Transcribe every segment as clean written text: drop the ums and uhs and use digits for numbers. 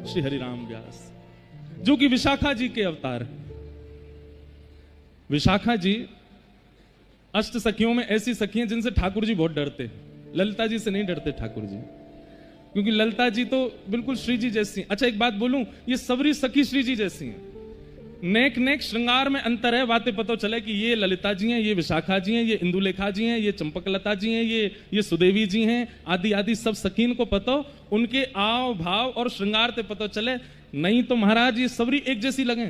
श्री हरिराम व्यास, जो कि विशाखा जी के अवतार हैं। विशाखा जी अष्ट सखियों में ऐसी सखी हैं जिनसे ठाकुर जी बहुत डरते हैं। ललिता जी से नहीं डरते ठाकुर जी, क्योंकि ललिता जी तो बिल्कुल श्री जी जैसी हैं। अच्छा एक बात बोलूं, ये सबरी सखी श्री जी जैसी हैं। नेक नेक श्रृंगार में अंतर है, बातें पता चले कि ये ललिता जी हैं, ये विशाखा जी हैं, ये इंदुलेखा जी हैं, ये चंपकलता जी हैं, ये सुदेवी जी हैं, आदि आदि सब सखीन को पता, उनके आव भाव और श्रृंगार से पता चले। नहीं तो महाराज ये सबरी एक जैसी लगे।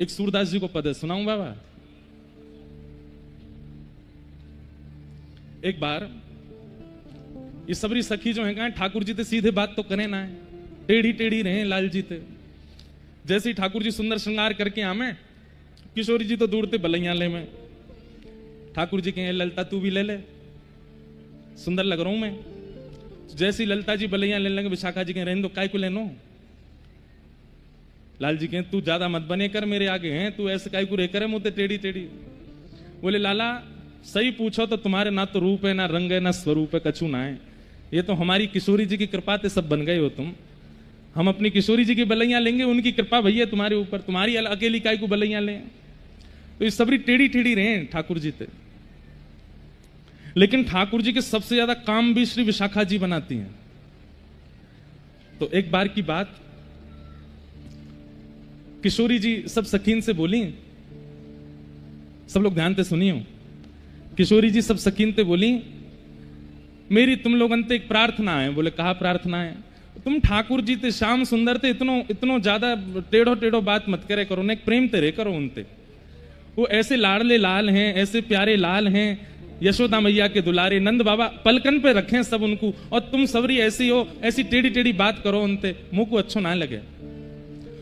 एक सूरदास जी को पद है, सुनाऊं बाबा। एक बार ये सबरी सखी जो है कहा ठाकुर जी से सीधे बात तो करें ना, है टेढ़ी टेढ़ी रहे लाल जी थे। जैसे ही ठाकुर जी सुंदर श्रृंगार करके आमे, किशोरी जी तो दूर थे बलैया ले में। ठाकुर जी कहे ललिता तू भी ले ले, सुंदर लग रहा हूं मैं। जैसी ललिता जी बलैया लेने लगे, विशाखा जी कहे रहने दो, काय को लेनो। लाल जी कहे तू ज्यादा मत बने कर, मेरे आगे हैं, तू ऐसे काय को रे करे मुझे टेढ़ी टेढ़ी। बोले लाला सही पूछो तो तुम्हारे ना तो रूप है, ना रंग है, ना स्वरूप है, कछु ना है। ये तो हमारी किशोरी जी की कृपा से सब बन गए हो तुम। हम अपनी किशोरी जी की बलैया लेंगे, उनकी कृपा भैया तुम्हारे ऊपर, तुम्हारी अकेली काय को बलैया लें। तो ये सबरी टेढ़ी टेढ़ी रहे ठाकुर जी थे। लेकिन ठाकुर जी के सबसे ज्यादा काम भी श्री विशाखा जी बनाती हैं। तो एक बार की बात, किशोरी जी सब सखीन से बोली, सब लोग ध्यान से सुनियो। किशोरी जी सब सकीन ते बोली मेरी तुम लोग अंत एक प्रार्थना है। बोले कहा प्रार्थना है? तुम ठाकुर जी ते श्याम सुंदर ते इतनो ज्यादा टेढ़ो टेढ़ो बात मत करे करो, ने प्रेम ते रे करो उनते। वो ऐसे लाडले लाल हैं, ऐसे प्यारे लाल हैं, यशोदा मैया के दुलारे, नंद बाबा पलकन पे रखें सब उनको, और तुम सबरी ऐसी हो, ऐसी टेढ़ी टेढ़ी बात करो उनते, मुंह को अच्छो ना लगे।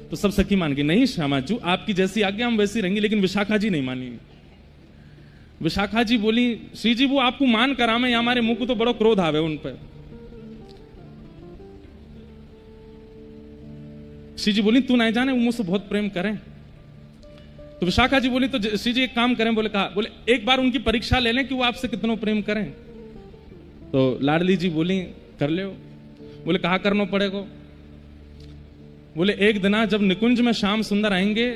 तो सब सखी मान गई, नहीं श्यामाजू आपकी जैसी आज्ञा हम वैसी रहेंगे। लेकिन विशाखा जी नहीं मानी। विशाखा जी बोली श्री जी वो आपको मान करामे, हमारे मुंह को तो बड़ो क्रोध आवे उन पर। श्री जी बोली तू नहीं जाने वो मुझसे बहुत प्रेम करें। तो विशाखा जी बोली तो श्री जी एक काम करें। बोले कहा, बोले एक बार उनकी परीक्षा ले लें कि वो आपसे कितना प्रेम करें। तो लाडली जी बोली कर ले। बोले कहा करना पड़ेगा? बोले एक दिन जब निकुंज में श्याम सुंदर आएंगे,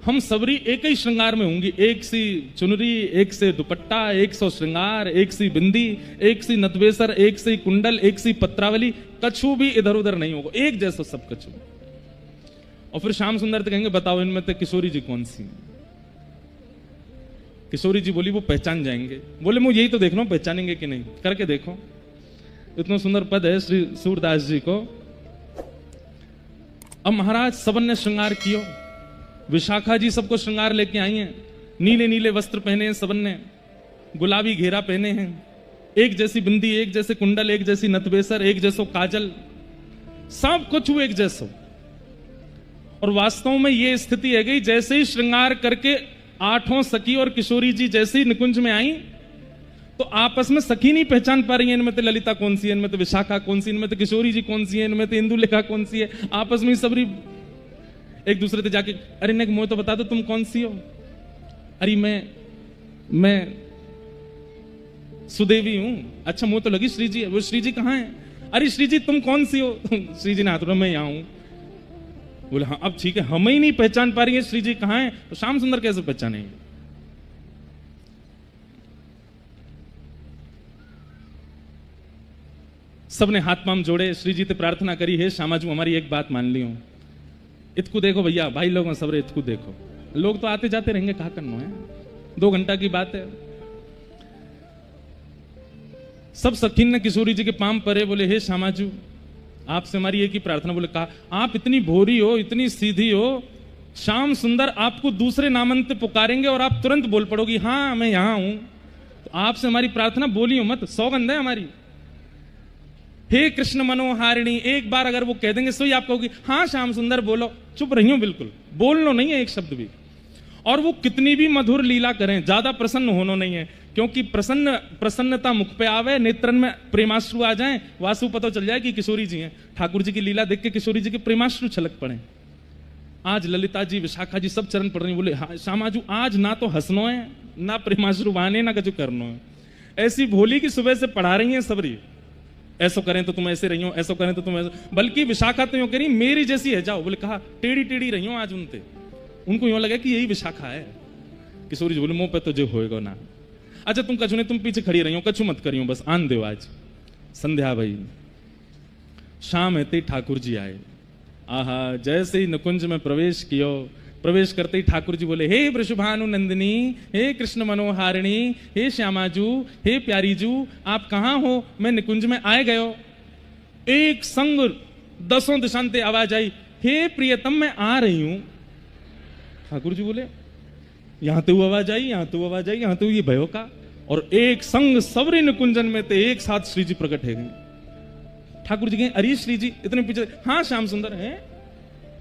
हम सबरी एक ही श्रृंगार में होंगी, एक सी चुनरी, एक से दुपट्टा, एक सौ श्रृंगार, एक सी बिंदी, एक सी नतवेसर, एक सी कुंडल, एक सी पत्रावली, कछु भी इधर उधर नहीं होगा, एक जैसा सब कछु। और फिर श्याम सुंदर तो कहेंगे बताओ इनमें तो किशोरी जी कौन सी? किशोरी जी बोली वो पहचान जाएंगे। बोले मैं यही तो देख रहा हूं पहचानेंगे कि नहीं, करके देखो। इतना सुंदर पद है श्री सूरदास जी को। अब महाराज सबन ने श्रृंगार किया, विशाखा जी सबको श्रृंगार लेके आई हैं। नीले नीले वस्त्र पहने हैं सबन ने, गुलाबी घेरा पहने हैं, एक जैसी बिंदी, एक जैसे कुंडल, एक जैसी नतवेसर, एक जैसो काजल, सब कुछ वो एक जैसो। और वास्तव में ये स्थिति है गई, जैसे ही श्रृंगार करके आठों सखी और किशोरी जी जैसे ही निकुंज में आई, तो आपस में सखी नहीं पहचान पा रही है, इनमें तो ललिता कौन सी है, इनमें तो विशाखा कौन सी, इनमें तो किशोरी जी कौन सी है, इनमें तो इंदुलेखा कौन सी है। आपस में सबरी एक दूसरे से जाके अरे ने मुझे तो बता दो तुम कौन सी हो। अरे मैं सुदेवी हूं। अच्छा मुझे तो लगी श्री जी है। वो श्री जी कहाँ है? अरे श्री जी तुम कौन सी हो? श्री जी ने हाथ मैं यहाँ हूं। बोले हाँ अब ठीक है, हम ही नहीं पहचान पा रही है श्री जी कहाँ है, तो श्याम सुंदर कैसे पहचानेंगे? सबने हाथ पाम जोड़े, श्री जी से प्रार्थना करी है श्यामाजू हमारी एक बात मान ली हो। इतकू देखो भैया, भाई लोग सबरे इतकू देखो, लोग तो आते जाते रहेंगे, कहा करना है, 2 घंटा की बात है। सब सखीन ने किशोरी जी के पाम परे, बोले हे श्यामाजू आपसे हमारी एक ही प्रार्थना। बोले कहा आप इतनी भोरी हो, इतनी सीधी हो, श्याम सुंदर आपको दूसरे नामन से पुकारेंगे और आप तुरंत बोल पड़ोगी हाँ मैं यहां हूं। तो आपसे हमारी प्रार्थना बोलियो मत, सौगंध है हमारी। हे कृष्ण मनोहारिणी, एक बार अगर वो कह देंगे सो ही आप कहोगी हाँ श्याम सुंदर बोलो, चुप रही हो, बिल्कुल बोलना नहीं है एक शब्द भी। और वो कितनी भी मधुर लीला करें, ज्यादा प्रसन्न होना नहीं है, क्योंकि प्रसन्नता मुख पे आवे, नेत्रन में प्रेमाश्रु आ जाएं, वासु पता चल जाए कि किशोरी जी हैं। ठाकुर जी की लीला देख के किशोरी जी के प्रेमाश्रु छलक पड़े। आज ललिता जी, विशाखा जी सब चरण पड़ रही, बोले हाँ श्यामाजू आज ना तो हंसनो है, ना प्रेमाश्रु बहाने, ना कछु करनो है। ऐसी भोली की सुबह से पढ़ा रही है सबरी, ऐसो करें तो तुम ऐसे रही हो, ऐसो करें तो तुम ऐसे, बल्कि विशाखा तो यूं कह रही मेरी जैसी है, जाओ। बोले कहा टेढ़ी टेढ़ी रही हो आज उनते, उनको यूं लगा कि यही विशाखा है। किशोरी जी बोले मुंह पे तो जो होएगा ना। अच्छा तुम कछु नहीं, तुम पीछे खड़ी रही हो, कछु मत करियो, बस आन दो। आज संध्या भई, शाम हेते ठाकुर जी आए। आहा, जैसे ही निकुंज में प्रवेश कियो, प्रवेश करते ही ठाकुर जी बोले, हे वृषभानु नंदिनी, हे कृष्ण मनोहारिणी, हे श्यामाजू, हे प्यारीजू, आप कहां हो? मैं निकुंज में आए गयो। एक संग 10 दिशांते आवाज आई, हे प्रियतम मैं आ रही हूं। ठाकुर जी बोले यहां तो आवाज आई, यहां तो आवाज आई, यहां तो ये भयो का, और एक संग सबरे निकुंजन में थे एक साथ श्री जी प्रकट है गए। ठाकुर जी कहे अरे श्री जी इतने पीछे, हाँ श्याम सुंदर है,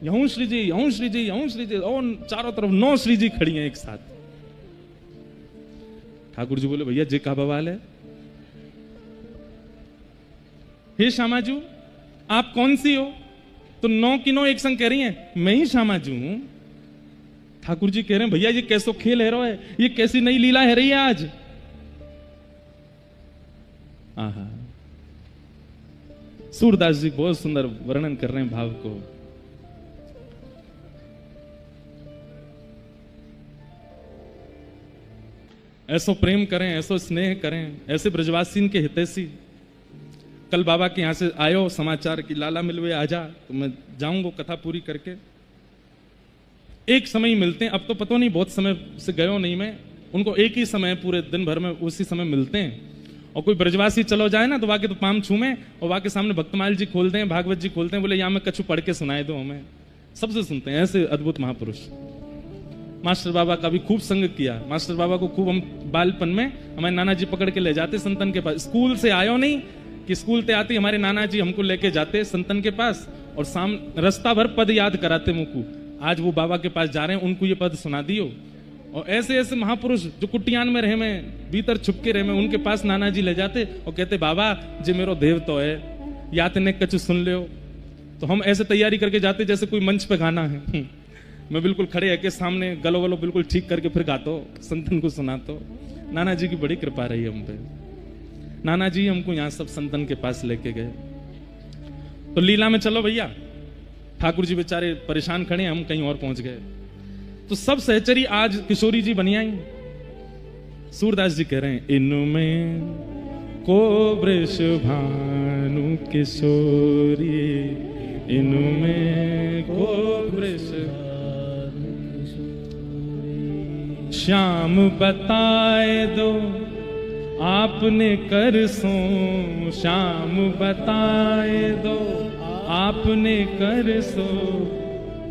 यहूं श्री जी, यहूं श्री जी, यहूं श्री जी, और चारों तरफ 9 श्री जी खड़ी हैं एक साथ। ठाकुर जी बोले भैया जे का बवाल है? हे श्यामाजू आप कौन सी हो? तो 9 की 9 एक संग कह रही हैं, मैं ही श्यामाजू हूं। ठाकुर जी कह रहे हैं भैया ये कैसो खेल है रो है, ये कैसी नई लीला है रही है आज। आहा, सूरदास जी बहुत सुंदर वर्णन कर रहे हैं भाव को। ऐसो प्रेम करें, ऐसो स्नेह करें, ऐसे ब्रजवासीन के हितैषी। कल बाबा के यहां से आयो समाचार की लाला मिलवे आजा, तो मैं जाऊंगा कथा पूरी करके। एक समय ही मिलते हैं, अब तो पता नहीं बहुत समय से गयो नहीं मैं, उनको एक ही समय पूरे दिन भर में उसी समय मिलते हैं। और कोई ब्रजवासी चलो जाए ना तो वाके तो पाम छूमे, और वाके सामने भक्तमाल जी खोलते हैं, भागवत जी खोलते हैं, बोले यहाँ में कछु पढ़ के सुनाए दो हमें। सबसे सुनते हैं, ऐसे अद्भुत महापुरुष। मास्टर बाबा का भी खूब संग किया। मास्टर बाबा को खूब हम बालपन में हमारे नाना जी पकड़ के ले जाते संतन के पास। स्कूल से आयो नहीं कि स्कूल ते आते हमारे नाना जी हमको लेके जाते संतन के पास, और शाम रास्ता भर पद याद कराते मुझको, आज वो बाबा के पास जा रहे हैं, उनको ये पद सुना दियो। और ऐसे ऐसे महापुरुष जो कुटियान में रहे में, भीतर छुपके रहे में, उनके पास नाना जी ले जाते और कहते बाबा जे मेरो देव तो है, या तेने कछु सुन लियो। तो हम ऐसे तैयारी करके जाते जैसे कोई मंच पे गाना है। मैं बिल्कुल खड़े है के सामने गलो वलो बिल्कुल ठीक करके फिर गातो, संतन को सुनातो। नाना जी की बड़ी कृपा रही हम पे। नाना जी हमको यहाँ सब संतन के पास लेके गए। तो लीला में चलो भैया, ठाकुर जी बेचारे परेशान खड़े, हम कहीं और पहुंच गए। तो सब सहचरी आज किशोरी जी बनी आई। सूरदास जी कह रहे हैं, इनमें को वृषभानु किशोरी, इनमें को वृषभानु श्याम बताए दो आपने कर सो, श्याम बताए दो आपने कर सो,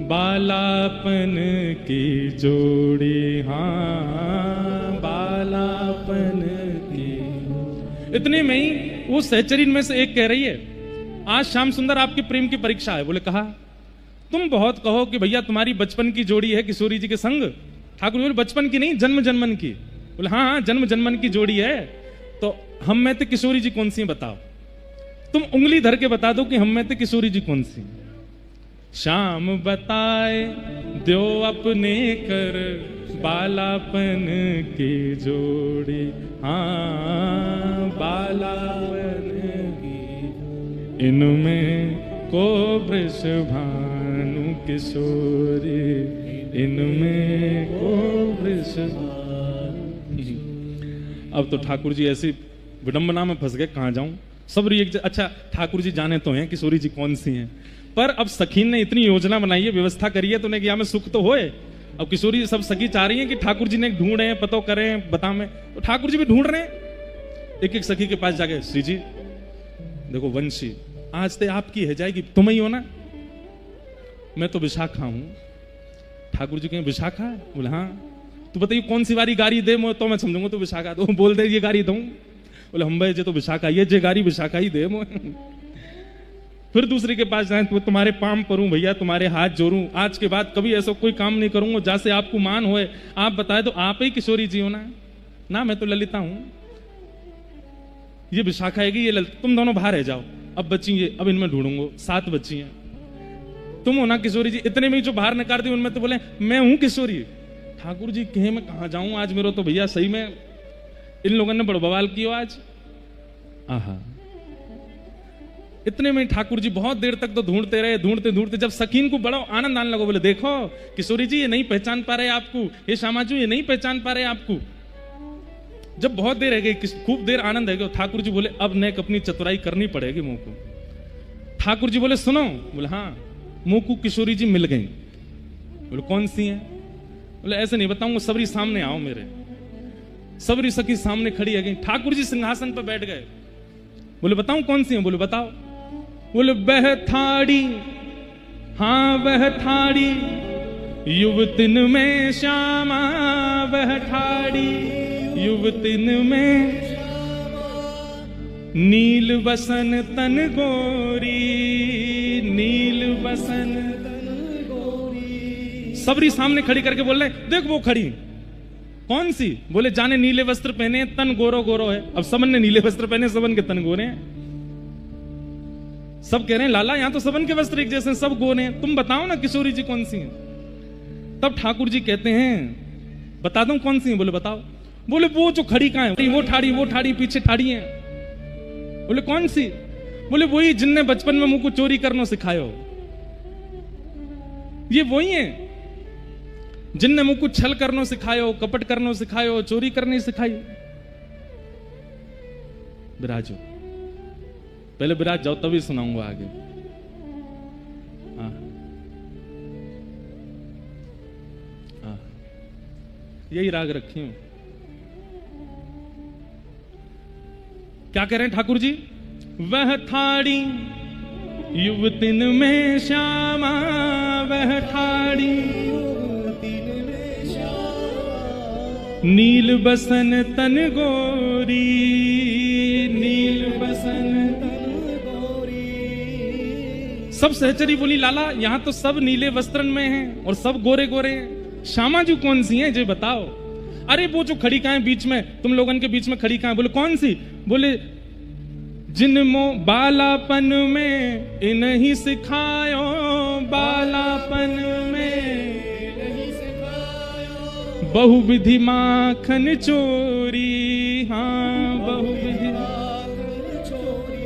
बालापन की जोड़ी, हाँ बालापन की। इतने में ही वो सहचरीन में से एक कह रही है, आज श्याम सुंदर आपके प्रेम की परीक्षा है। बोले कहा तुम बहुत कहो कि भैया तुम्हारी बचपन की जोड़ी है किशोरी जी के संग। ठाकुर बोले बचपन की नहीं, जन्म जन्मन की। बोले हाँ हाँ जन्म जन्मन की जोड़ी है। तो हम में तो किशोरी जी कौन सी बताओ, तुम उंगली धर के बता दो कि हम में तो किशोरी जी कौन सी। श्याम बताए दो अपने कर, बालापन की जोड़ी, हाँ बालापन की। इनमें को वृषभानु किशोरी, इनमें को वृषभानु। अब तो ठाकुर जी ऐसी विडंबना में फंस गए, कहां जाऊं। सब अच्छा ठाकुर जी जाने तो हैं किशोरी जी कौन सी हैं, पर अब सखीन ने इतनी योजना बनाई है, व्यवस्था करी है, तो उन्हें में सुख तो होए। अब किशोरी सब सखी चाह रही हैं कि ठाकुर जी ने ढूंढे, पतो करें, बता में, तो ठाकुर जी भी ढूंढ रहे हैं। एक एक सखी के पास जाके, श्री जी देखो वंशी आज ते आपकी है जाएगी, तुम ही हो ना? मैं तो विशाखा हूं। ठाकुर जी कहें विशाखा? बोले हाँ। तो बताइए कौन सी वारी गाड़ी दे, तो मैं समझूंगा तो विशाखा। तो बोल दे ये गाड़ी दूं। बोले हम भाई जे तो विशाखा, ये जे गाड़ी विशाखा ही दे। फिर दूसरे के पास जाए, तो तुम्हारे पाम परूं भैया, तुम्हारे हाथ जोड़ूं, आज के बाद कभी ऐसा कोई काम नहीं करूंगा जैसे आपको मान होए। आप बताए तो आप ही किशोरी जी हो ना? ना मैं तो ललिता हूं। ये विशाखा है कि ये ललिता, तुम दोनों बाहर रह जाओ। अब बच्ची ये, अब इनमें ढूंढूंगा, 7 बच्ची हैं, तुम हो ना किशोरी जी? इतने में ही जो बाहर निकाल दी उनमें तो बोले मैं हूं किशोरी। ठाकुर जी कहे मैं कहां जाऊं आज, मेरे तो भैया सही में इन लोगों ने बड़ा बवाल किया आज। आहा, इतने में ठाकुर जी बहुत देर तक तो ढूंढते रहे, ढूंढते ढूंढते जब सकीन को बड़ा आनंद आने लगा, बोले देखो किशोरी जी ये नहीं पहचान पा रहे आपको, ये श्यामाजू ये नहीं पहचान पा रहे आपको। जब बहुत देर रह गई, खूब देर आनंद है गया, ठाकुर जी बोले अब नेक अपनी चतुराई करनी पड़ेगी मुंह को। ठाकुर जी बोले सुनो, बोले हाँ। मुंह को किशोरी जी मिल गई, बोले कौन सी है? बोले ऐसे नहीं बताऊंगा, सबरी सामने आओ मेरे। सबरी सखी सामने खड़ी है गई, ठाकुर जी सिंहासन पर बैठ गए, बोले बताऊं कौन सी है? बोले बताओ। बोले वह थाड़ी, हाँ वह थाड़ी युवतिन में श्यामा, वह ठाड़ी युवतिन में नील बसन तन गोरी, नील बसन तन गोरी। सबरी सामने खड़ी करके बोल रहे देख वो खड़ी, कौन सी? बोले जाने नीले वस्त्र पहने, तन गोरो गोरो है। अब सबन ने नीले वस्त्र पहने, सबन के तन गोरे हैं। सब कह रहे हैं लाला यहां तो सबन के वस्त्र एक जैसे, सब गोरे हैं, तुम बताओ ना किशोरी जी कौन सी हैं? तब ठाकुर जी कहते हैं बता दूं कौन सी है? बोले बताओ। बोले वो जो खड़ी कहां है? वो ठाड़ी पीछे ठाड़ी है। बोले कौन सी? बोले वही जिनने बचपन में मुंह को चोरी करना सिखायो, ये वही है जिनने मुंह को छल करना सिखायो, कपट करना सिखायो, चोरी करनी सिखाई। विराजो, पहले विराज जाओ तभी सुनाऊंगा आगे। हाँ हाँ यही राग रखी हूं। क्या कह रहे हैं ठाकुर जी? वह थाड़ी युवतिन में श्यामा, वह ठाड़ी नील बसन तन गोरी, नील बसन तन गोरी। सब सहचरी बोली लाला यहां तो सब नीले वस्त्रन में हैं और सब गोरे गोरे हैं, श्यामा जी कौन सी हैं? जो बताओ। अरे वो जो खड़ी कहां है बीच में, तुम लोगन के बीच में खड़ी कहां है? बोले कौन सी? बोले जिनमो बालापन में इन्हीं सिखायो, बालापन में बहुविधि माखन चोरी, हाँ बहुविधि माखन चोरी।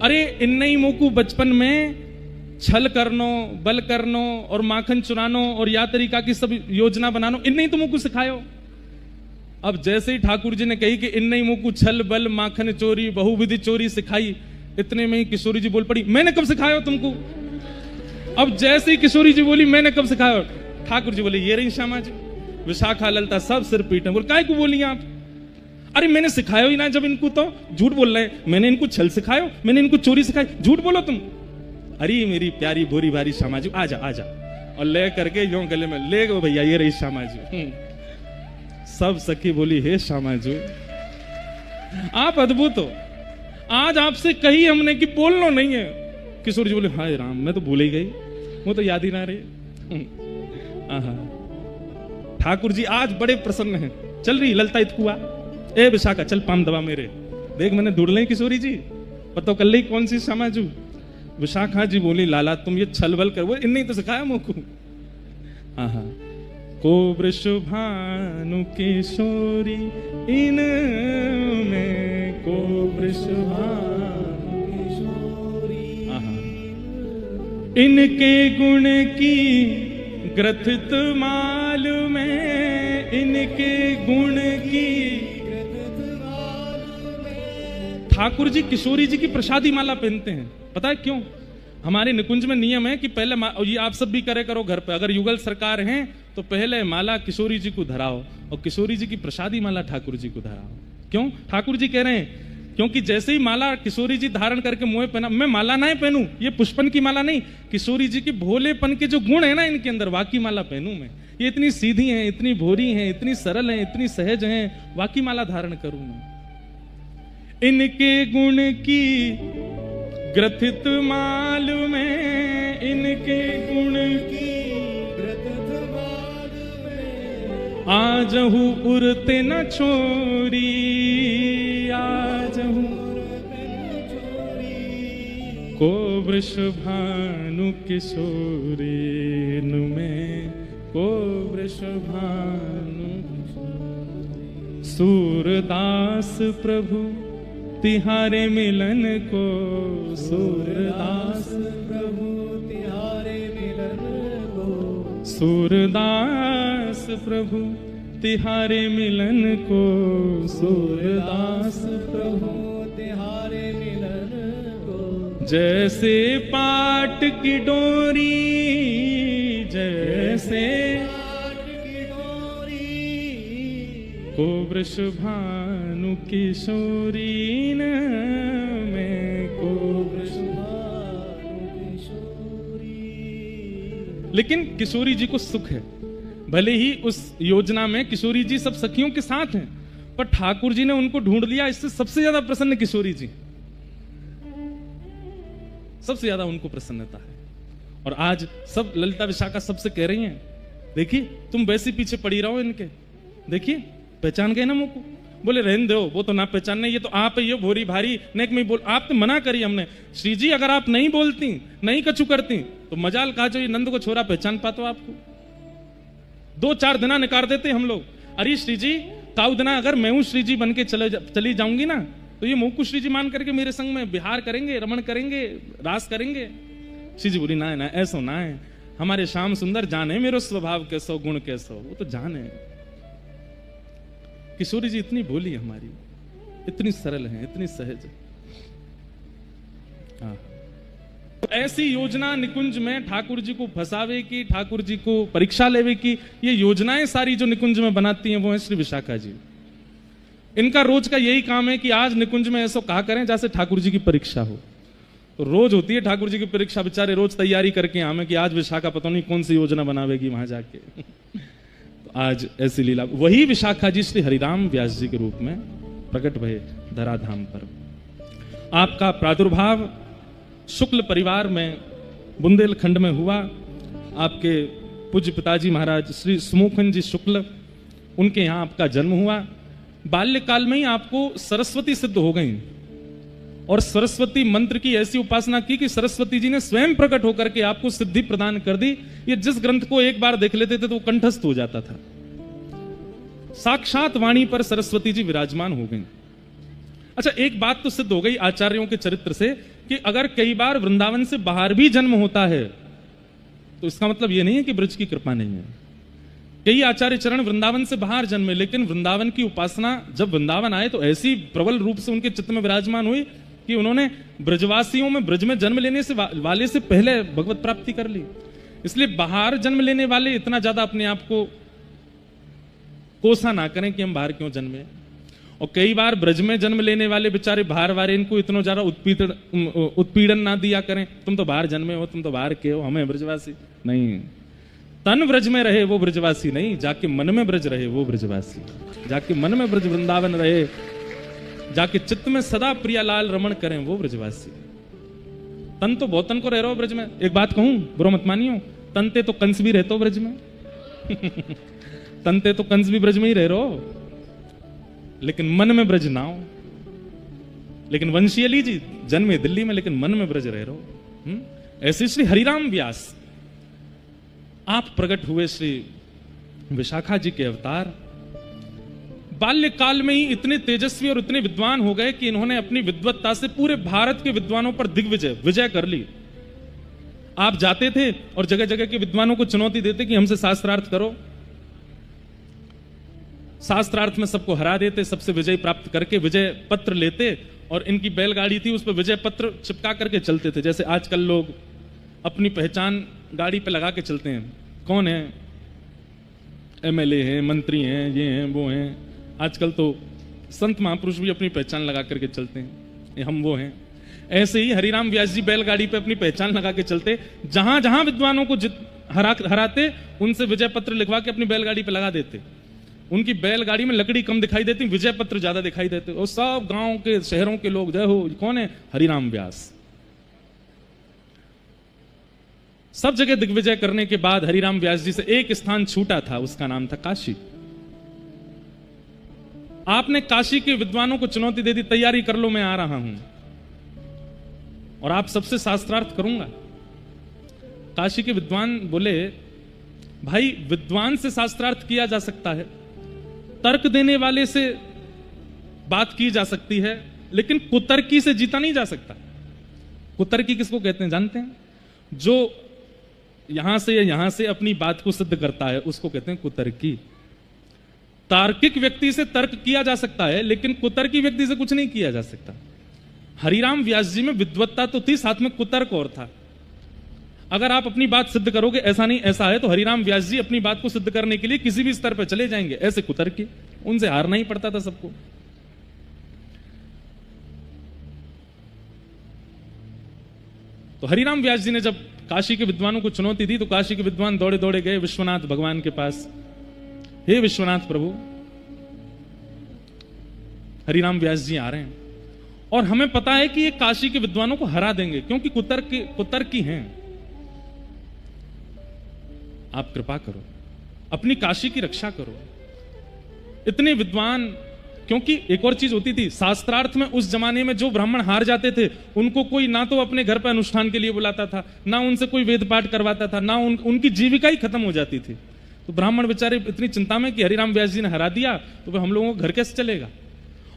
अरे इन्हीं मुंह को बचपन में छल करनो, बल करनो और माखन चुरानो और या तरीका की सब योजना बनानो, इन्हीं तो मुंह को सिखायो। अब जैसे ही ठाकुर जी ने कही कि इन्हीं मुंह को छल बल माखन चोरी बहुविधि चोरी सिखाई, इतने में ही किशोरी जी बोल पड़ी मैंने कब सिखाया तुमको? अब जैसे ही किशोरी जी बोली मैंने कब सिखाया, ठाकुर जी बोले ये रही श्यामा जी। विशाखा ललता सब सिर पीटे, बोल काय को बोली आप? अरे मैंने सिखाया ही ना, जब इनको तो झूठ बोल रहे हैं, मैंने इनको छल सिखायो, मैंने इनको चोरी सिखाई, झूठ बोलो तुम। अरे मेरी प्यारी भोरी भारी श्यामा जी आजा आजा, और ले करके यूं गले में ले गो भैया ये रही श्यामा जी। सब सखी बोली हे श्यामा जी आप अद्भुत हो, आज आपसे कही हमने कि बोलना नहीं है। किशोर जी बोले हाय राम मैं तो भूल ही गई, वो तो याद ही ना रही। ठाकुर जी आज बड़े प्रसन्न हैं। चल रही ललता इतकुआ, ए विशाखा चल पाम दबा मेरे, देख मैंने ढूंढ ली किशोरी जी, पता कर ली कौन सी श्यामाजू। विशाखा जी बोली लाला तुम ये छल बल कर, वो इन्हीं तो सिखाया मुझको। को वृषभानु किशोरी इन में, को वृषभानु किशोरी इनके गुण की ग्रथित मालूम है, इनके गुण की ग्रथित मालूम है। ठाकुर जी किशोरी जी की प्रसादी माला पहनते हैं, पता है क्यों? हमारे निकुंज में नियम है कि पहले ये आप सब भी करे करो घर पे, अगर युगल सरकार हैं तो पहले माला किशोरी जी को धराओ और किशोरी जी की प्रसादी माला ठाकुर जी को धराओ। क्यों? ठाकुर जी कह रहे हैं क्योंकि जैसे ही माला किशोरी जी धारण करके मुंह पहना, मैं माला ना पहनूं, ये पुष्पन की माला नहीं, किशोरी जी के भोलेपन के जो गुण है ना इनके अंदर, वाकी माला पहनूं मैं। ये इतनी सीधी हैं, इतनी भोरी हैं, इतनी सरल हैं, इतनी सहज हैं, वाकी माला धारण करूं मैं। इनके गुण की ग्रथित मालूम है, इनके गुण की ग्रथित मालूम है। आजहु उरते न छोरी, आजहु उरते न छोरी। को वृषभानु किशोरी में, को वृषभानु सूरदास प्रभु तिहारे मिलन को सूरदास प्रभु तिहारे मिलन को, सूरदास प्रभु तिहारे मिलन को, सूरदास प्रभु तिहारे मिलन को। जैसे पाट की डोरी, जैसे पाट की डोरी, को वृषभानु किशोरी न मैं को वृषभानु किशोरी। लेकिन किशोरी जी को सुख है, भले ही उस योजना में किशोरी जी सब सखियों के साथ हैं, पर ठाकुर जी ने उनको ढूंढ लिया। इससे सबसे ज्यादा प्रसन्न किशोरी जी, सबसे ज्यादा उनको प्रसन्नता है। और आज सब ललिता विशाखा सबसे कह रही हैं, देखिए तुम वैसे पीछे पड़ी रहो इनके, देखिए पहचान गए ना मुंह को। बोले रहने दो, वो तो ना पहचानने, ये तो आप ही हो भोरी भारी नेक में बोल। आप तो मना करी हमने, श्री जी अगर आप नहीं बोलती, नहीं कछु करती तो मजाल कहा जो ये नंद को छोरा पहचान पातो आपको। 2-4 दिना निकाल देते हम लोग। अरे श्री जी ताऊ दिना अगर मैं हूं श्री जी बन के चली जाऊंगी ना, तो ये मुंह को श्री जी मान करके मेरे संग में विहार करेंगे, रमण करेंगे, रास करेंगे। श्री जी बोली ना ना ऐसा ना है, हमारे श्याम सुंदर जाने मेरो स्वभाव कैसो गुण कैसो, वो तो जाने। किशोरी जी इतनी भोली हमारी, इतनी सरल है, इतनी सहज। हाँ, ऐसी योजना निकुंज में ठाकुर जी को फंसावे की, ठाकुर जी को परीक्षा लेवे की, ये योजनाएं सारी जो निकुंज में बनाती हैं वो है श्री विशाखा जी। इनका रोज का यही काम है कि आज निकुंज में ऐसा कहा करें जैसे ठाकुर जी की परीक्षा हो। तो रोज होती है ठाकुर जी की परीक्षा, बेचारे रोज तैयारी करके आवे कि आज विशाखा पता नहीं कौन सी योजना बनावेगी वहां जाके। तो आज ऐसी लीला, वही विशाखा जी श्री हरिराम व्यास जी के रूप में प्रकट भये धराधाम पर। आपका प्रादुर्भाव शुक्ल परिवार में बुंदेलखंड में हुआ। आपके पूज्य पिताजी महाराज श्री सुमुखन जी शुक्ल, उनके यहाँ आपका जन्म हुआ। बाल्यकाल में ही आपको सरस्वती सिद्ध हो गई और सरस्वती मंत्र की ऐसी उपासना की कि सरस्वती जी ने स्वयं प्रकट होकर के आपको सिद्धि प्रदान कर दी। ये जिस ग्रंथ को एक बार देख लेते थे तो वो कंठस्थ हो जाता था। साक्षात वाणी पर सरस्वती जी विराजमान हो गई। अच्छा, एक बात तो सिद्ध हो गई आचार्यों के चरित्र से कि अगर कई बार वृंदावन से बाहर भी जन्म होता है तो इसका मतलब यह नहीं है कि ब्रज की कृपा नहीं है। कई आचार्य चरण वृंदावन से बाहर जन्मे, लेकिन वृंदावन की उपासना जब वृंदावन आए तो ऐसी प्रबल रूप से उनके चित्त में विराजमान हुई कि उन्होंने ब्रजवासियों में ब्रज में जन्म लेने से वाले से पहले भगवत प्राप्ति कर ली। इसलिए बाहर जन्म लेने वाले इतना ज्यादा अपने आप को कोसा ना करें कि हम बाहर क्यों जन्मे। और कई बार ब्रज में जन्म लेने वाले बेचारे बाहर वाले इनको इतना ज्यादा उत्पीड़न ना दिया करें, तुम तो बाहर जन्मे हो, तुम तो बाहर के हो, हमें ब्रजवासी नहीं। तन ब्रज में रहे वो ब्रजवासी नहीं, जाके मन में ब्रज रहे वो ब्रजवासी। जाके मन में ब्रज वृंदावन रहे, जाके चित्त में सदा प्रियालाल रमण करें वो ब्रजवासी। तन तो बहुत तन को रह रहे हो ब्रज में। एक बात कहूं, बुरा मत मानियो, तनते तो कंस भी रहते हो ब्रज में। तनते तो कंस भी ब्रज में ही रह रहे हो, लेकिन मन में ब्रज ना हो। लेकिन वंशीयली जी जन्मे दिल्ली में, लेकिन मन में ब्रज रह रहे हो। ऐसे श्री हरिराम व्यास आप प्रकट हुए श्री विशाखा जी के अवतार। बाल्यकाल में ही इतने तेजस्वी और इतने विद्वान हो गए कि इन्होंने अपनी विद्वत्ता से पूरे भारत के विद्वानों पर विजय कर ली। आप जाते थे और जगह जगह के विद्वानों को चुनौती देते कि हमसे शास्त्रार्थ करो। शास्त्रार्थ में सबको हरा देते, सबसे विजय प्राप्त करके विजय पत्र लेते और इनकी बैलगाड़ी थी उस पर विजय पत्र चिपका करके चलते थे। जैसे आजकल लोग अपनी पहचान गाड़ी पे लगा के चलते हैं, कौन है, एमएलए हैं, मंत्री हैं, ये हैं, वो हैं। आजकल तो संत महापुरुष भी अपनी पहचान लगा करके चलते हैं, हम वो हैं। ऐसे ही हरिराम व्यास जी बैलगाड़ी पे अपनी पहचान लगा के चलते, जहां जहां विद्वानों को हराते उनसे विजय पत्र लिखवा के अपनी बैलगाड़ी पे लगा देते। उनकी बैलगाड़ी में लकड़ी कम दिखाई देती, विजय पत्र ज्यादा दिखाई देते, और सब गांव के शहरों के लोग जय हो, कौन है, हरिराम व्यास। सब जगह दिग्विजय करने के बाद हरिराम व्यास जी से एक स्थान छूटा था, उसका नाम था काशी। आपने काशी के विद्वानों को चुनौती दे दी, तैयारी कर लो, मैं आ रहा हूं और आप सबसे शास्त्रार्थ करूंगा। काशी के विद्वान बोले, भाई विद्वान से शास्त्रार्थ किया जा सकता है, तर्क देने वाले से बात की जा सकती है, लेकिन कुतर्की से जीता नहीं जा सकता। कुतर्की किसको कहते हैं जानते हैं? जो यहां से या यहां से अपनी बात को सिद्ध करता है उसको कहते हैं कुतर्की। तार्किक व्यक्ति से तर्क किया जा सकता है, लेकिन कुतर्की व्यक्ति से कुछ नहीं किया जा सकता। हरिराम व्यास जी में विद्वत्ता तो थी, साथ में कुतर्क और था। अगर आप अपनी बात सिद्ध करोगे ऐसा नहीं ऐसा है, तो हरिराम व्यास जी अपनी बात को सिद्ध करने के लिए किसी भी स्तर पर चले जाएंगे। ऐसे कुतर्की, उनसे हारना ही पड़ता था सबको। तो हरिराम व्यास जी ने जब काशी के विद्वानों को चुनौती दी तो काशी के विद्वान दौड़े दौड़े गए विश्वनाथ भगवान के पास। हे विश्वनाथ प्रभु, हरिराम व्यास जी आ रहे हैं और हमें पता है कि ये काशी के विद्वानों को हरा देंगे क्योंकि कुतर्की हैं। आप कृपा करो, अपनी काशी की रक्षा करो। इतने विद्वान, क्योंकि एक और चीज होती थी शास्त्रार्थ में, उस जमाने में जो ब्राह्मण हार जाते थे उनको कोई ना तो अपने घर पर अनुष्ठान के लिए बुलाता था, ना उनसे कोई वेद पाठ करवाता था, ना उनकी जीविका ही खत्म हो जाती थी। तो ब्राह्मण बेचारे इतनी चिंता में कि हरिराम व्यास जी ने हरा दिया तो फिर हम लोगों को घर कैसे चलेगा।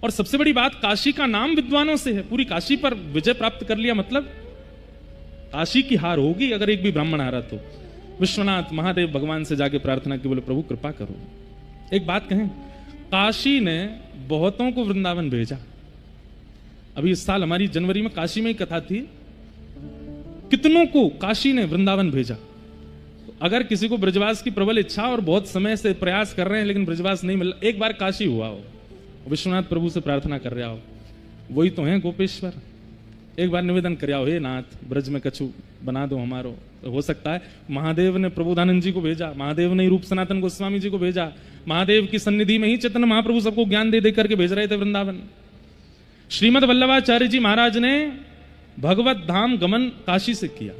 और सबसे बड़ी बात, काशी का नाम विद्वानों से है, पूरी काशी पर विजय प्राप्त कर लिया, मतलब काशी की हार होगी अगर एक भी ब्राह्मण हारा तो। विश्वनाथ महादेव भगवान से जाके प्रार्थना की, बोले प्रभु कृपा करो। एक बात कहें, काशी ने बहुतों को वृंदावन भेजा। अभी इस साल हमारी जनवरी में काशी में ही कथा थी, कितनों को काशी ने वृंदावन भेजा। तो अगर किसी को ब्रजवास की प्रबल इच्छा और बहुत समय से प्रयास कर रहे हैं लेकिन ब्रजवास नहीं मिला, एक बार काशी हुआ हो, विश्वनाथ प्रभु से प्रार्थना कर रहा हो, वही तो है गोपेश्वर, एक बार निवेदन कर आओ, हे नाथ ब्रज में कछु बना दो हमारो। तो हो सकता है महादेव ने प्रबोधानंद जी को भेजा, महादेव ने रूप सनातन गोस्वामी जी को भेजा, महादेव की सन्निधि में ही चैतन्य महाप्रभु सबको ज्ञान दे करके भेज रहे थे वृंदावन। श्रीमद वल्लभाचार्य जी महाराज ने भगवत धाम गमन काशी से किया।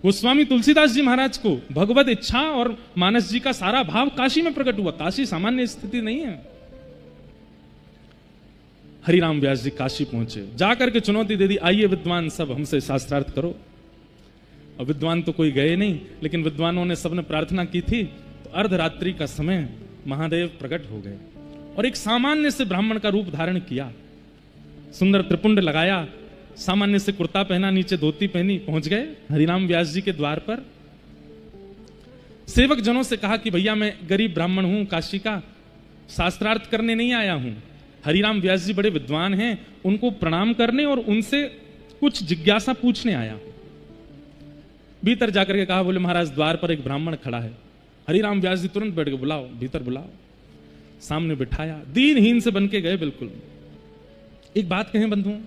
गोस्वामी तुलसीदास जी महाराज को भगवत इच्छा और मानस जी का सारा भाव काशी में प्रकट हुआ। काशी सामान्य स्थिति नहीं है। हरिराम व्यास जी काशी पहुंचे, जाकर के चुनौती दे दी, आइए विद्वान सब हमसे शास्त्रार्थ करो। और विद्वान तो कोई गए नहीं, लेकिन विद्वानों ने सबने प्रार्थना की थी। तो अर्धरात्रि का समय महादेव प्रकट हो गए और एक सामान्य से ब्राह्मण का रूप धारण किया, सुंदर त्रिपुंड लगाया, सामान्य से कुर्ता पहना, नीचे धोती पहनी, पहुंच गए हरिराम व्यास जी के द्वार पर। सेवक जनों से कहा कि भैया मैं गरीब ब्राह्मण हूं, काशी का, शास्त्रार्थ करने नहीं आया हूं। हरिराम व्यास जी बड़े विद्वान हैं, उनको प्रणाम करने और उनसे कुछ जिज्ञासा पूछने आया। भीतर जाकर के कहा, बोले महाराज द्वार पर एक ब्राह्मण खड़ा है। हरिराम व्यास जी तुरंत बैठ के, बुलाओ भीतर बुलाओ। सामने बिठाया, दीनहीन से बन के गए बिल्कुल। एक बात कहें बंधुओं,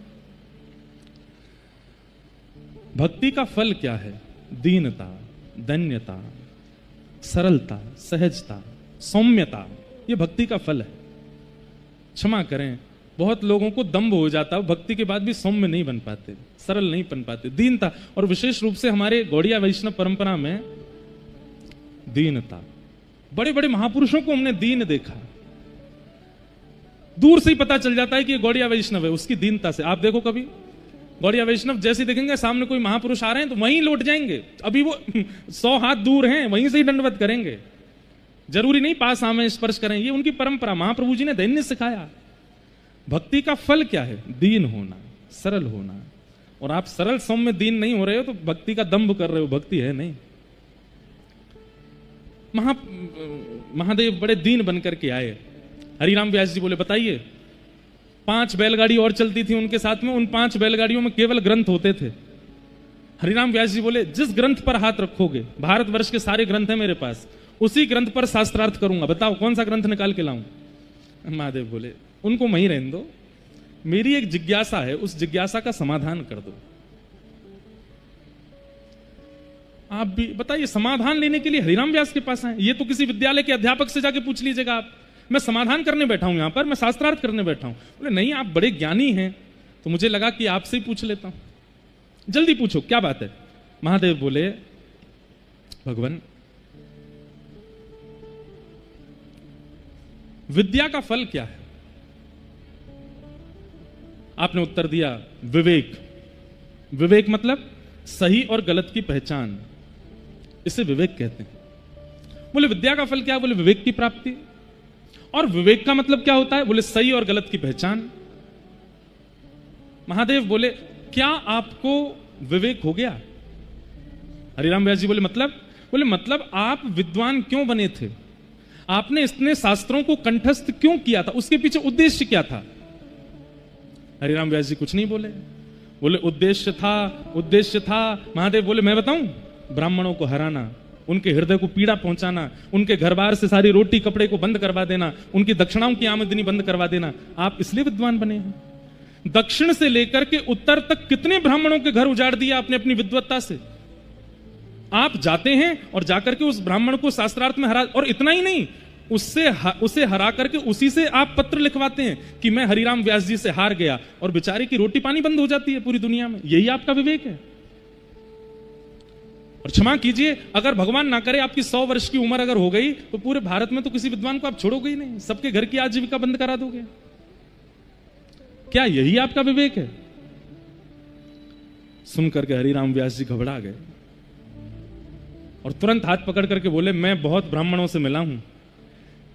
भक्ति का फल क्या है? दीनता, दन्यता, सरलता, सहजता, सौम्यता, ये भक्ति का फल है। क्षमा करें, बहुत लोगों को दम्भ हो जाता, भक्ति के बाद भी सौम्य नहीं बन पाते, सरल नहीं बन पाते। दीनता, और विशेष रूप से हमारे गौड़िया वैष्णव परंपरा में दीनता, बड़े बड़े महापुरुषों को हमने दीन देखा, दूर से ही पता चल जाता है कि ये गौड़िया वैष्णव है, उसकी दीनता से। आप देखो कभी गौड़िया वैष्णव जैसे देखेंगे सामने कोई महापुरुष आ रहे हैं तो वहीं लौट जाएंगे, अभी वो 100 हाथ दूर हैं वहीं से ही दंडवत करेंगे, जरूरी नहीं पास आवे स्पर्श करें। ये उनकी परंपरा, महाप्रभु जी ने दैन्य सिखाया। भक्ति का फल क्या है? दीन होना, सरल होना। और आप सरल सौम्य दीन नहीं हो रहे हो तो भक्ति का दंभ कर रहे हो, भक्ति है नहीं। महादेव बड़े दीन बनकर के आए। हरिराम व्यास जी बोले बताइए। 5 बैलगाड़ी और चलती थी उनके साथ में, उन 5 बैलगाड़ियों में केवल ग्रंथ होते थे। हरिराम व्यास जी बोले जिस ग्रंथ पर हाथ रखोगे, भारतवर्ष के सारे ग्रंथ हैं मेरे पास, उसी ग्रंथ पर शास्त्रार्थ करूंगा, बताओ कौन सा ग्रंथ निकाल के लाऊं? महादेव बोले उनको वहीं रहने दो, मेरी एक जिज्ञासा है, उस जिज्ञासा का समाधान कर दो। आप भी बताइए, समाधान लेने के लिए हरिराम व्यास के पास आए? ये तो किसी विद्यालय के अध्यापक से जाके पूछ लीजिएगा आप, मैं समाधान करने बैठा हूं यहां पर, मैं शास्त्रार्थ करने बैठा हूं। बोले नहीं, आप बड़े ज्ञानी हैं, तो मुझे लगा कि आपसे ही पूछ लेता हूं। जल्दी पूछो क्या बात है? महादेव बोले भगवान, विद्या का फल क्या है? आपने उत्तर दिया विवेक। विवेक मतलब सही और गलत की पहचान, इसे विवेक कहते हैं। बोले विद्या का फल क्या है? बोले विवेक की प्राप्ति। और विवेक का मतलब क्या होता है? बोले सही और गलत की पहचान। महादेव बोले क्या आपको विवेक हो गया? हरिराम व्यास जी बोले मतलब आप विद्वान क्यों बने थे? आपने इतने शास्त्रों को कंठस्थ क्यों किया था? उसके पीछे उद्देश्य क्या था? हरिराम व्यास जी कुछ नहीं बोले उद्देश्य था। महादेव बोले मैं बताऊं, ब्राह्मणों को हराना, उनके हृदय को पीड़ा पहुंचाना, उनके घर बार से सारी रोटी कपड़े को बंद करवा देना, उनकी दक्षिणाओं की आमदनी बंद करवा देना, आप इसलिए विद्वान बने हैं। दक्षिण से लेकर के उत्तर तक कितने ब्राह्मणों के घर उजाड़ दिया आपने अपनी विद्वत्ता से। आप जाते हैं और जाकर के उस ब्राह्मण को शास्त्रार्थ में हरा, और इतना ही नहीं, उसे हरा करके उसी से आप पत्र लिखवाते हैं कि मैं हरिराम व्यास जी से हार गया, और बेचारे की रोटी पानी बंद हो जाती है पूरी दुनिया में। यही आपका विवेक है। और क्षमा कीजिए, अगर भगवान ना करे आपकी 100 वर्ष की उम्र अगर हो गई तो पूरे भारत में तो किसी विद्वान को आप छोड़ोगे ही नहीं, सबके घर की आजीविका बंद करा दोगे। क्या यही आपका विवेक है? सुनकर के हरिराम व्यास जी घबरा गए और तुरंत हाथ पकड़ करके बोले मैं बहुत ब्राह्मणों से मिला हूं,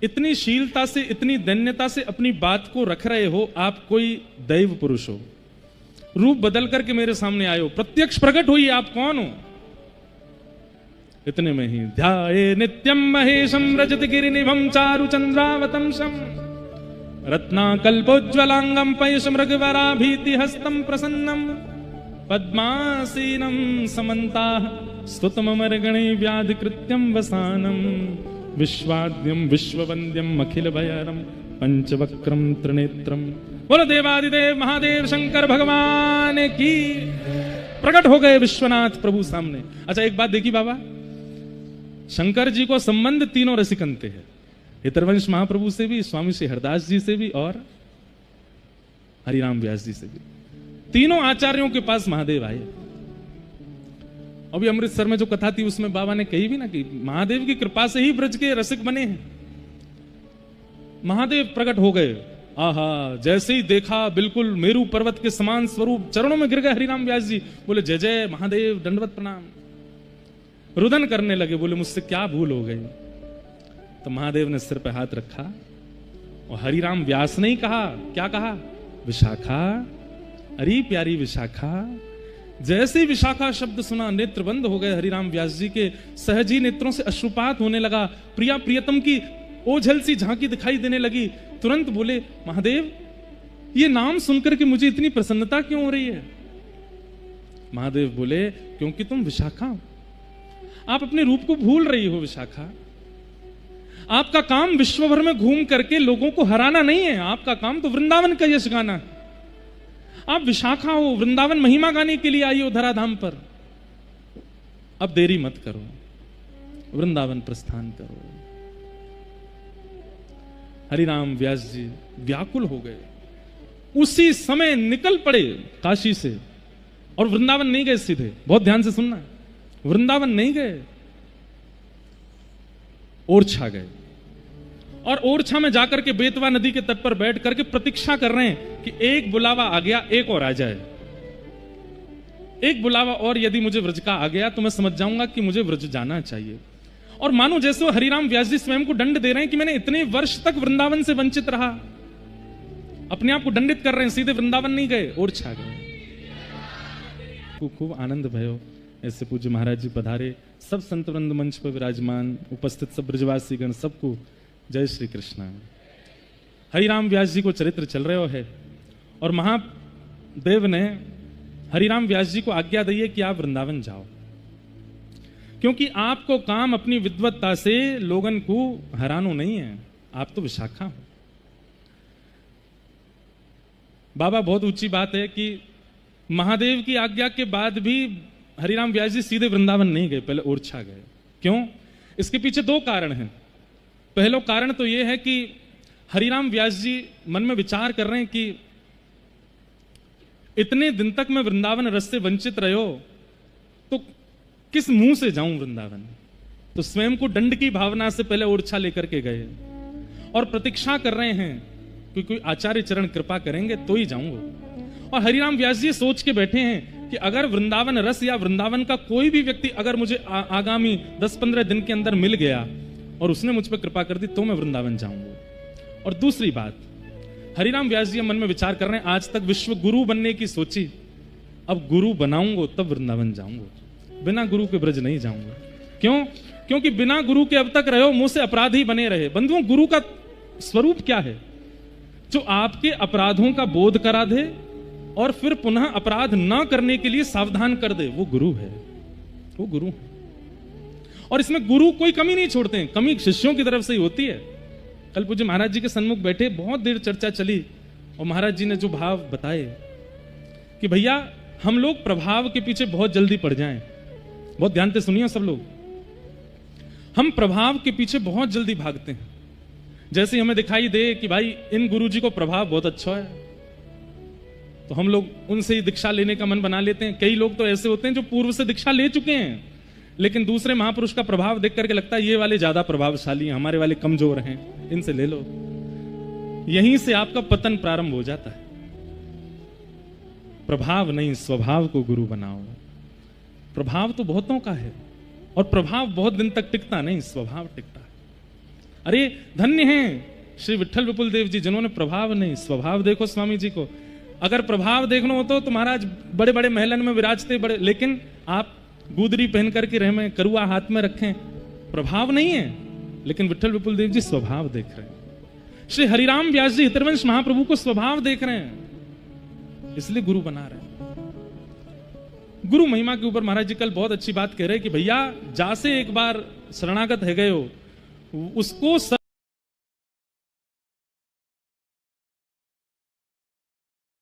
इतनी शीलता से, इतनी दैन्यता से अपनी बात को रख रहे हो, आप कोई दैव पुरुष हो, रूप बदल करके मेरे सामने आए हो, प्रत्यक्ष प्रकट हुई, आप कौन हो? इतने में ही ध्याये नित्यम महेशम रजत गिरिनिभं चारु चंद्रावतंसम रत्नाकल्पोज्ज्वलांगम पयशम रघुवराभीति हस्तम प्रसन्नम पद्मासीनं समन्ताः स्तुतममर्गणे व्याधिकृत्यं वसानं विश्वाद्यं विश्ववन्द्यं अखिल भयरं पंचवक्रं त्रिनेत्रं। बोलो देवादिदेव महादेव शंकर भगवान की। प्रकट हो गए विश्वनाथ प्रभु सामने। अच्छा एक बात देखी बाबा, शंकर जी को संबंध तीनों रसिकंते हैं, हितरवंश महाप्रभु से भी, स्वामी श्री हरदास जी से भी और हरिराम व्यास जी से भी। तीनों आचार्यों के पास महादेव आए। अभी अमृतसर में जो कथा थी उसमें बाबा ने कही भी ना कि महादेव की कृपा से ही ब्रज के रसिक बने हैं। महादेव प्रकट हो गए, आहा, जैसे ही देखा बिल्कुल मेरू पर्वत के समान स्वरूप, चरणों में गिर गए हरिराम व्यास जी, बोले जय जय महादेव, दंडवत प्रणाम। रुदन करने लगे, बोले मुझसे क्या भूल हो गई? तो महादेव ने सिर पे हाथ रखा और हरिराम व्यास ने ही कहा, क्या कहा? विशाखा, अरे प्यारी विशाखा। जैसे ही विशाखा शब्द सुना, नेत्र बंद हो गए हरिराम व्यास जी के, सहजी नेत्रों से अश्रुपात होने लगा, प्रिया प्रियतम की ओझल सी झांकी दिखाई देने लगी। तुरंत बोले महादेव, ये नाम सुनकर के मुझे इतनी प्रसन्नता क्यों हो रही है? महादेव बोले क्योंकि तुम विशाखा हो, आप अपने रूप को भूल रही हो विशाखा। आपका काम विश्व भर में घूम करके लोगों को हराना नहीं है, आपका काम तो वृंदावन का यश गाना है। आप विशाखा हो, वृंदावन महिमा गाने के लिए आई हो धराधाम पर। अब देरी मत करो, वृंदावन प्रस्थान करो। हरिराम व्यास जी व्याकुल हो गए, उसी समय निकल पड़े काशी से, और वृंदावन नहीं गए सीधे, बहुत ध्यान से सुनना, वृंदावन नहीं गए, ओरछा गए। और ओरछा में जाकर के बेतवा नदी के तट पर बैठ करके प्रतीक्षा कर रहे हैं कि एक बुलावा आ गया, एक और आ जाए। एक बुलावा और यदि मुझे व्रज का आ गया तो मैं समझ जाऊंगा कि मुझे व्रज जाना चाहिए। और मानो जैसे वो हरिराम व्यास जी स्वयं को दंड दे रहे हैं कि मैंने इतने वर्ष तक वृंदावन से वंचित रहा, अपने आप को दंडित कर रहे हैं, सीधे वृंदावन नहीं गए, ओरछा गए। खूब आनंद भयो। ऐसे पूज्य महाराज जी पधारे, सब संत वृंद मंच पर विराजमान, उपस्थित सब ब्रजवासी गण, सबको जय श्री कृष्ण। हरिराम व्यास जी को चरित्र चल रहे है और महादेव ने हरिराम व्यास जी को आज्ञा दी है कि आप वृंदावन जाओ, क्योंकि आपको काम अपनी विद्वत्ता से लोगन को हरानो नहीं है, आप तो विशाखा हो। बाबा बहुत ऊंची बात है कि महादेव की आज्ञा के बाद भी हरिराम व्यास जी सीधे वृंदावन नहीं गए, पहले ओरछा गए। क्यों? इसके पीछे दो कारण हैं। पहला कारण तो यह है कि हरिराम व्यास जी मन में विचार कर रहे हैं कि इतने दिन तक मैं वृंदावन रस से वंचित रहे हो तो किस मुंह से जाऊं वृंदावन। तो स्वयं को दंड की भावना से पहले ओरछा लेकर के गए और प्रतीक्षा कर रहे हैं कि कोई आचार्य चरण कृपा करेंगे तो ही जाऊंगा। और हरिराम व्यास जी सोच के बैठे हैं कि अगर वृंदावन रस या वृंदावन का कोई भी व्यक्ति अगर मुझे आगामी 10-15 दिन के अंदर मिल गया और उसने मुझ पर कृपा कर दी तो मैं वृंदावन जाऊंगा। और दूसरी बात, हरिराम व्यास जी मन में विचार कर रहे हैं, आज तक विश्व गुरु बनने की सोची, अब गुरु बनाऊंगा तब वृंदावन जाऊंगा, बिना गुरु के ब्रज नहीं जाऊंगा। क्यों? क्योंकि बिना गुरु के अब तक रहे हो, मुंह से अपराधी बने रहे। बंधुओं, गुरु का स्वरूप क्या है? जो आपके अपराधों का बोध करा दे और फिर पुनः अपराध न करने के लिए सावधान कर दे, वो गुरु है, वो गुरु है। और इसमें गुरु कोई कमी नहीं छोड़ते हैं, कमी शिष्यों की तरफ से ही होती है। कल पूज्य महाराज जी के सन्मुख बैठे, बहुत देर चर्चा चली और महाराज जी ने जो भाव बताए कि भैया हम लोग प्रभाव के पीछे बहुत जल्दी पड़ जाएं। बहुत ध्यान से सुनिए सब लोग, हम प्रभाव के पीछे बहुत जल्दी भागते हैं। जैसे हमें दिखाई दे कि भाई इन गुरुजी को प्रभाव बहुत अच्छा है, तो हम लोग उनसे ही दीक्षा लेने का मन बना लेते हैं। कई लोग तो ऐसे होते हैं जो पूर्व से दीक्षा ले चुके हैं, लेकिन दूसरे महापुरुष का प्रभाव देख करके लगता है ये वाले ज्यादा प्रभावशाली हैं, हमारे वाले कमजोर हैं, इनसे ले लो। यहीं से आपका पतन प्रारंभ हो जाता है। प्रभाव नहीं, स्वभाव को गुरु बनाओ। प्रभाव तो बहुतों का है और प्रभाव बहुत दिन तक टिकता नहीं, स्वभाव टिकता है। अरे धन्य हैं श्री विट्ठल विपुल देव जी, जिन्होंने प्रभाव नहीं स्वभाव। देखो स्वामी जी को, अगर प्रभाव देखना हो तो महाराज बड़े बड़े महलन में विराजते बड़े, लेकिन आप गुदरी पहन करके रहे में, करुआ हाथ में रखें, प्रभाव नहीं है। लेकिन विट्ठल विपुल देव जी स्वभाव देख रहे हैं। श्री हरिराम व्यास जी हितरवंश महाप्रभु को स्वभाव देख रहे हैं, इसलिए गुरु बना रहे हैं। गुरु महिमा के ऊपर महाराज जी कल बहुत अच्छी बात कह रहे हैं कि भैया जा से एक बार शरणागत है गए हो, उसको